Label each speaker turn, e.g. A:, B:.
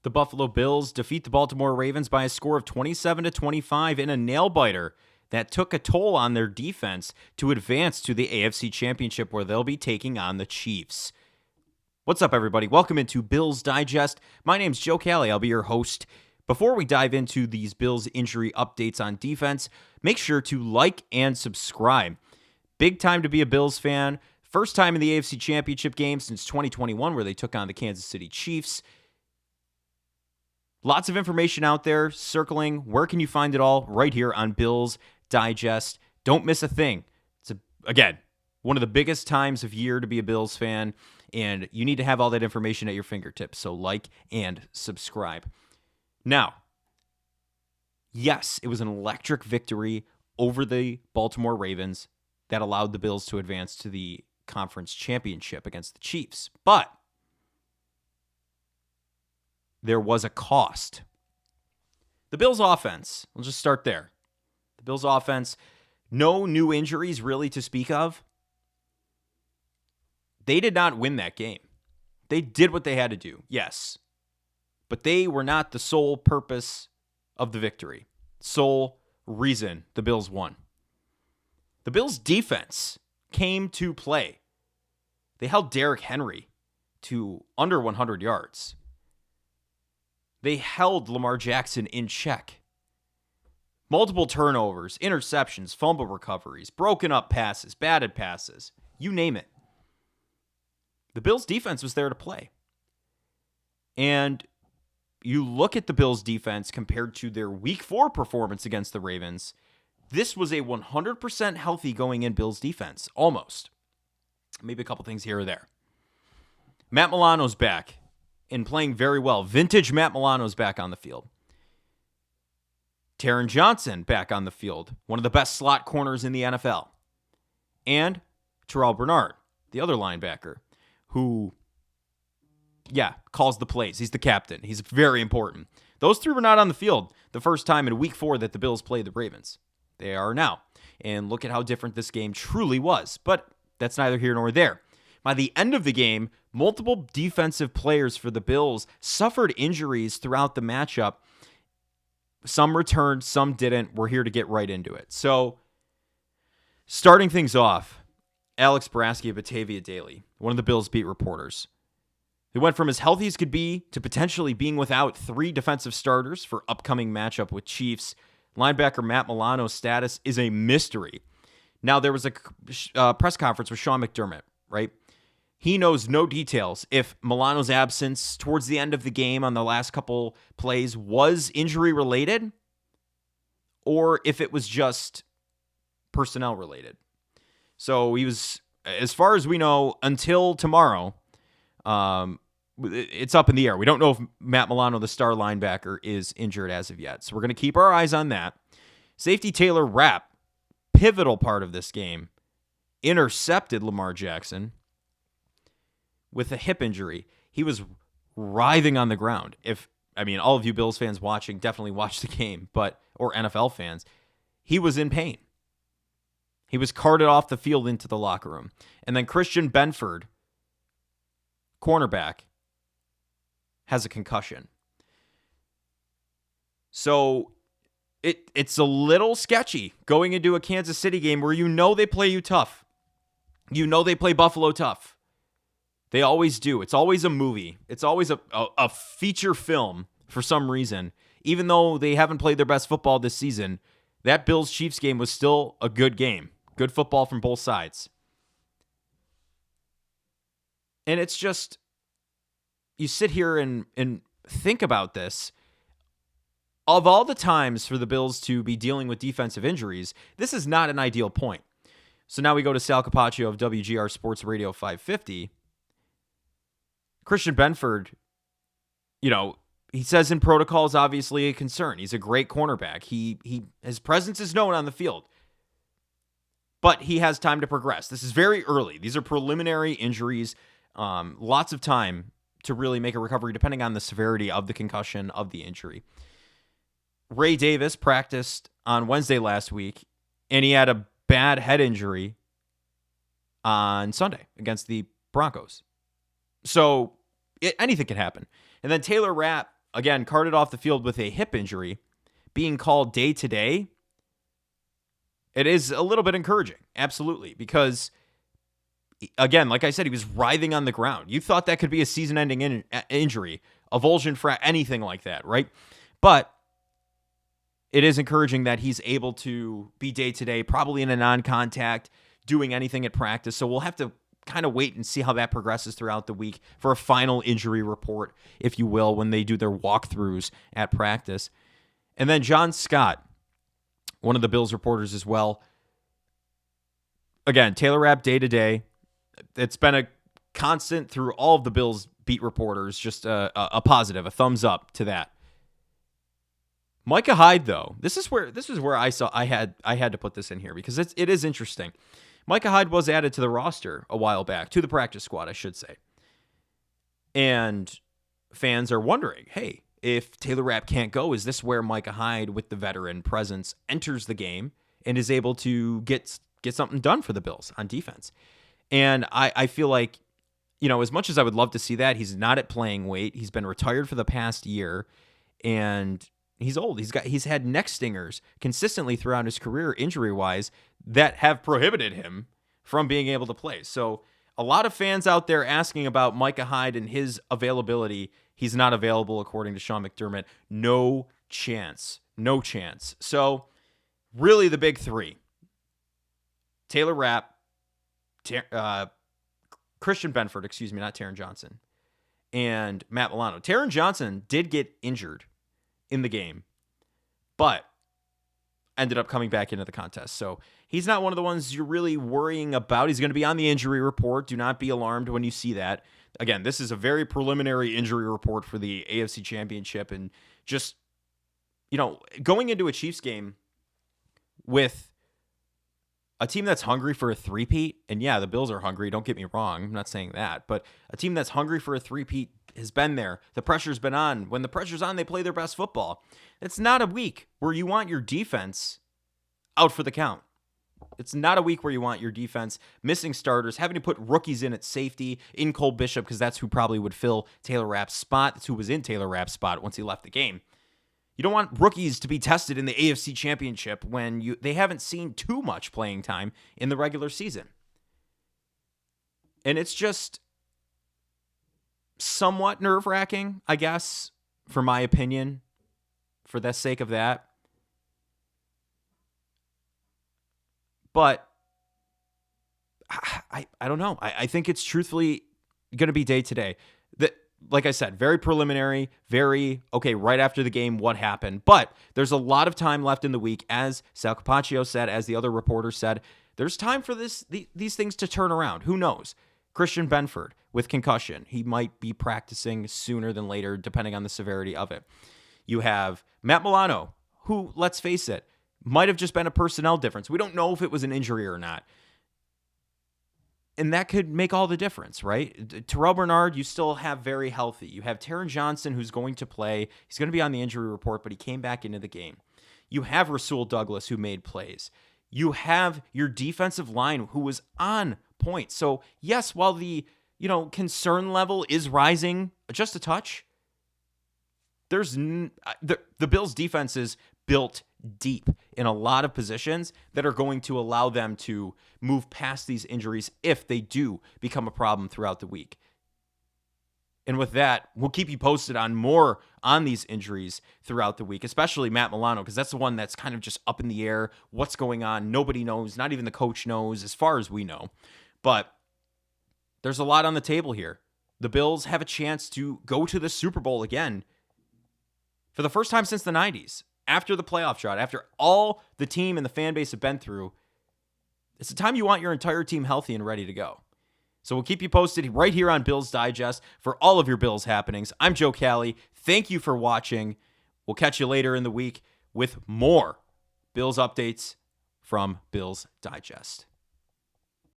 A: The Buffalo Bills defeat the Baltimore Ravens by a score of 27-25 in a nail-biter that took a toll on their defense to advance to the AFC Championship, where they'll be taking on the Chiefs. What's up, everybody? Welcome into Bills Digest. My name's Joe Cali. I'll be your host. Before we dive into these Bills injury updates on defense, make sure to like and subscribe. Big time to be a Bills fan. First time in the AFC Championship game since 2021, where they took on the Kansas City Chiefs. Lots of information out there circling. Where can you find it all? Right here on Bills Digest. Don't miss a thing. It's, again, one of the biggest times of year to be a Bills fan, and you need to have all that information at your fingertips. So like and subscribe. Now, yes, it was an electric victory over the Baltimore Ravens that allowed the Bills to advance to the conference championship against the Chiefs. But there was a cost. The Bills' offense, we'll just start there. The Bills' offense, no new injuries really to speak of. They did not win that game. They did what they had to do, yes. But they were not the sole purpose of the victory. Sole reason the Bills won. The Bills' defense came to play. They held Derrick Henry to under 100 yards. They held Lamar Jackson in check. Multiple turnovers, interceptions, fumble recoveries, broken up passes, batted passes, you name it. The Bills' defense was there to play. And you look at the Bills' defense compared to their Week 4 performance against the Ravens, this was a 100% healthy going-in Bills defense, almost. Maybe a couple things here or there. Matt Milano's back and playing very well. Vintage Matt Milano's back on the field. Taron Johnson back on the field, one of the best slot corners in the NFL. And Terrell Bernard, the other linebacker, who, calls the plays. He's the captain. He's very important. Those three were not on the field the first time in Week 4 that the Bills played the Ravens. They are now. And look at how different this game truly was. But that's neither here nor there. By the end of the game, multiple defensive players for the Bills suffered injuries throughout the matchup. Some returned, some didn't. We're here to get right into it. So, starting things off, Alex Brasky of Batavia Daily, one of the Bills beat reporters, who went from as healthy as could be to potentially being without 3 defensive starters for upcoming matchup with Chiefs. Linebacker Matt Milano's status is a mystery. Now, there was a press conference with Sean McDermott, right? He knows no details if Milano's absence towards the end of the game on the last couple plays was injury related or if it was just personnel related. So he was, as far as we know, until tomorrow, it's up in the air. We don't know if Matt Milano, the star linebacker, is injured as of yet. So we're going to keep our eyes on that. Safety Taylor Rapp, pivotal part of this game, intercepted Lamar Jackson with a hip injury. He was writhing on the ground. All of you Bills fans watching definitely watched the game, or NFL fans, he was in pain. He was carted off the field into the locker room. And then Christian Benford, cornerback, has a concussion. So it's a little sketchy going into a Kansas City game where you know they play you tough. You know they play Buffalo tough. They always do. It's always a movie. It's always a feature film for some reason. Even though they haven't played their best football this season, that Bills-Chiefs game was still a good game. Good football from both sides. And it's just, you sit here and think about this. Of all the times for the Bills to be dealing with defensive injuries, this is not an ideal point. So now we go to Sal Capaccio of WGR Sports Radio 550. Christian Benford, he says in protocol is obviously a concern. He's a great cornerback. His presence is known on the field. But he has time to progress. This is very early. These are preliminary injuries. Lots of time to really make a recovery depending on the severity of the concussion, of the injury. Ray Davis practiced on Wednesday last week, and he had a bad head injury on Sunday against the Broncos. So anything can happen. And then Taylor Rapp again, carted off the field with a hip injury, being called day to day, it is a little bit encouraging. Absolutely. Because, again, like I said, he was writhing on the ground. You thought that could be a season-ending injury, avulsion, anything like that, right? But it is encouraging that he's able to be day-to-day, probably in a non-contact, doing anything at practice. So we'll have to kind of wait and see how that progresses throughout the week for a final injury report, if you will, when they do their walkthroughs at practice. And then John Scott, one of the Bills reporters as well. Again, Taylor Rapp day-to-day. It's been a constant through all of the Bills beat reporters, just a positive, a thumbs up to that. Micah Hyde, though, this is where I had to put this in here because it is interesting. Micah Hyde was added to the roster a while back, to the practice squad, I should say. And fans are wondering, hey, if Taylor Rapp can't go, is this where Micah Hyde, with the veteran presence, enters the game and is able to get something done for the Bills on defense? And I feel like, as much as I would love to see that, he's not at playing weight. He's been retired for the past year, and he's old. He's had neck stingers consistently throughout his career, injury-wise, that have prohibited him from being able to play. So a lot of fans out there asking about Micah Hyde and his availability. He's not available, according to Sean McDermott. No chance. No chance. So really the big three: Taylor Rapp, Christian Benford, not Taron Johnson, and Matt Milano. Taron Johnson did get injured in the game, but ended up coming back into the contest. So he's not one of the ones you're really worrying about. He's going to be on the injury report. Do not be alarmed when you see that. Again, this is a very preliminary injury report for the AFC Championship, and just, going into a Chiefs game with a team that's hungry for a three-peat, and yeah, the Bills are hungry, don't get me wrong, I'm not saying that, but a team that's hungry for a three-peat has been there. The pressure's been on. When the pressure's on, they play their best football. It's not a week where you want your defense out for the count. It's not a week where you want your defense missing starters, having to put rookies in at safety, in Cole Bishop, because that's who probably would fill Taylor Rapp's spot. That's who was in Taylor Rapp's spot once he left the game. You don't want rookies to be tested in the AFC Championship when they haven't seen too much playing time in the regular season. And it's just somewhat nerve-wracking, I guess, for my opinion, for the sake of that. But I don't know. I think it's truthfully going to be day-to-day. Like I said, very preliminary, very, okay, right after the game, what happened? But there's a lot of time left in the week. As Sal Capaccio said, as the other reporter said, there's time for these things to turn around. Who knows? Christian Benford with concussion. He might be practicing sooner than later, depending on the severity of it. You have Matt Milano, who, let's face it, might have just been a personnel difference. We don't know if it was an injury or not. And that could make all the difference, right? Terrell Bernard, you still have very healthy. You have Taron Johnson, who's going to play. He's going to be on the injury report, but he came back into the game. You have Rasul Douglas, who made plays. You have your defensive line, who was on point. So, yes, while the concern level is rising just a touch, there's the Bills' defense is built deep in a lot of positions that are going to allow them to move past these injuries if they do become a problem throughout the week. And with that, we'll keep you posted on more on these injuries throughout the week, especially Matt Milano, because that's the one that's kind of just up in the air. What's going on? Nobody knows. Not even the coach knows, as far as we know. But there's a lot on the table here. The Bills have a chance to go to the Super Bowl again for the first time since the 90s. After the playoff drought, after all the team and the fan base have been through, it's a time you want your entire team healthy and ready to go. So we'll keep you posted right here on Bills Digest for all of your Bills happenings. I'm Joe Cali. Thank you for watching. We'll catch you later in the week with more Bills updates from Bills Digest.